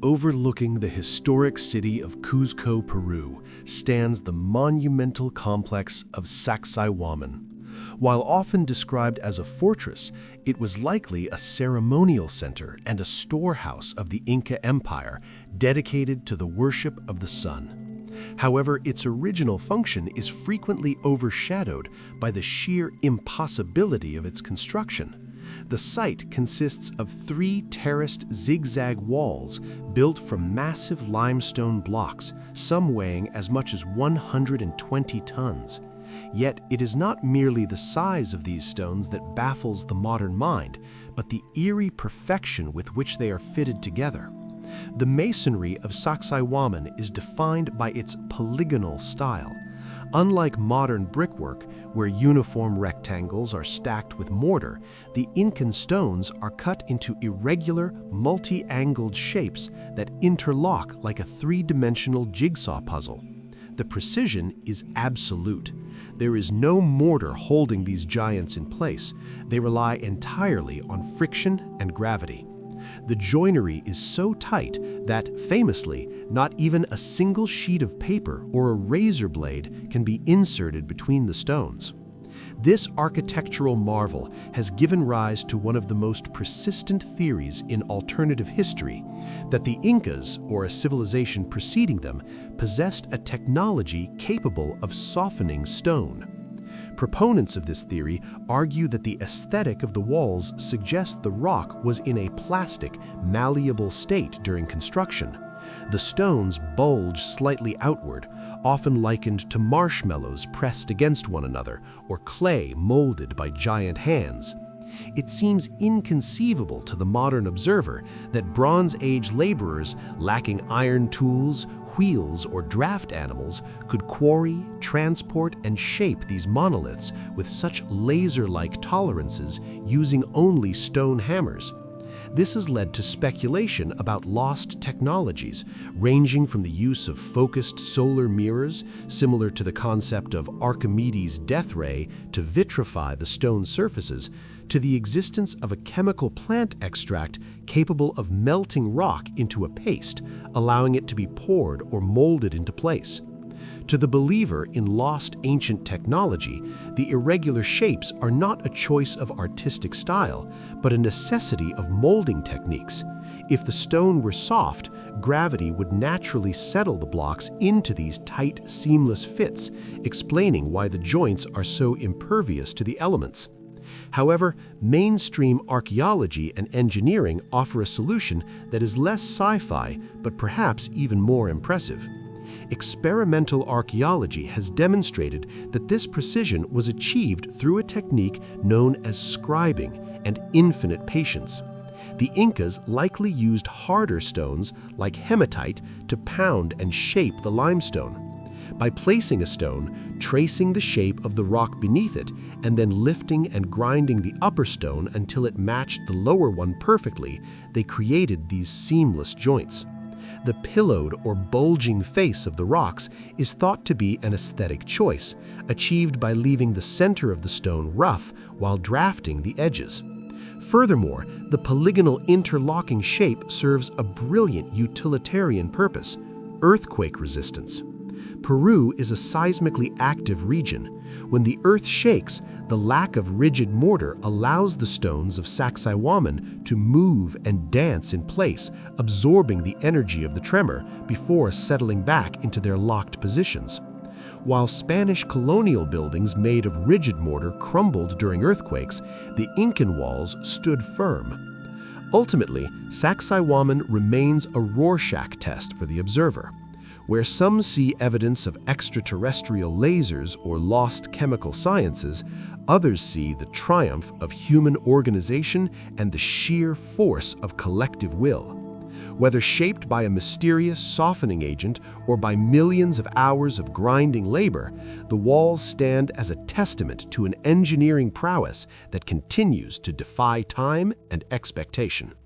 Overlooking the historic city of Cusco, Peru, stands the monumental complex of Sacsayhuaman. While often described as a fortress, it was likely a ceremonial center and a storehouse of the Inca Empire dedicated to the worship of the sun. However, its original function is frequently overshadowed by the sheer impossibility of its construction. The site consists of 3 terraced zigzag walls built from massive limestone blocks, some weighing as much as 120 tons. Yet it is not merely the size of these stones that baffles the modern mind, but the eerie perfection with which they are fitted together. The masonry of Sacsayhuaman is defined by its polygonal style. Unlike modern brickwork, where uniform rectangles are stacked with mortar, the Incan stones are cut into irregular, multi-angled shapes that interlock like a 3-dimensional jigsaw puzzle. The precision is absolute. There is no mortar holding these giants in place. They rely entirely on friction and gravity. The joinery is so tight that, famously, not even a single sheet of paper or a razor blade can be inserted between the stones. This architectural marvel has given rise to one of the most persistent theories in alternative history, that the Incas, or a civilization preceding them, possessed a technology capable of softening stone. Proponents of this theory argue that the aesthetic of the walls suggests the rock was in a plastic, malleable state during construction. The stones bulge slightly outward, often likened to marshmallows pressed against one another or clay molded by giant hands. It seems inconceivable to the modern observer that Bronze Age laborers lacking iron tools, wheels, or draft animals could quarry, transport, and shape these monoliths with such laser-like tolerances using only stone hammers. This has led to speculation about lost technologies, ranging from the use of focused solar mirrors, similar to the concept of Archimedes' death ray to vitrify the stone surfaces, to the existence of a chemical plant extract capable of melting rock into a paste, allowing it to be poured or molded into place. To the believer in lost ancient technology, the irregular shapes are not a choice of artistic style, but a necessity of molding techniques. If the stone were soft, gravity would naturally settle the blocks into these tight, seamless fits, explaining why the joints are so impervious to the elements. However, mainstream archaeology and engineering offer a solution that is less sci-fi, but perhaps even more impressive. Experimental archaeology has demonstrated that this precision was achieved through a technique known as scribing and infinite patience. The Incas likely used harder stones like hematite to pound and shape the limestone. By placing a stone, tracing the shape of the rock beneath it, and then lifting and grinding the upper stone until it matched the lower one perfectly, they created these seamless joints. The pillowed or bulging face of the rocks is thought to be an aesthetic choice, achieved by leaving the center of the stone rough while drafting the edges. Furthermore, the polygonal interlocking shape serves a brilliant utilitarian purpose: earthquake resistance. Peru is a seismically active region. When the earth shakes, the lack of rigid mortar allows the stones of Sacsayhuaman to move and dance in place, absorbing the energy of the tremor before settling back into their locked positions. While Spanish colonial buildings made of rigid mortar crumbled during earthquakes, the Incan walls stood firm. Ultimately, Sacsayhuaman remains a Rorschach test for the observer. Where some see evidence of extraterrestrial lasers or lost chemical sciences, others see the triumph of human organization and the sheer force of collective will. Whether shaped by a mysterious softening agent or by millions of hours of grinding labor, the walls stand as a testament to an engineering prowess that continues to defy time and expectation.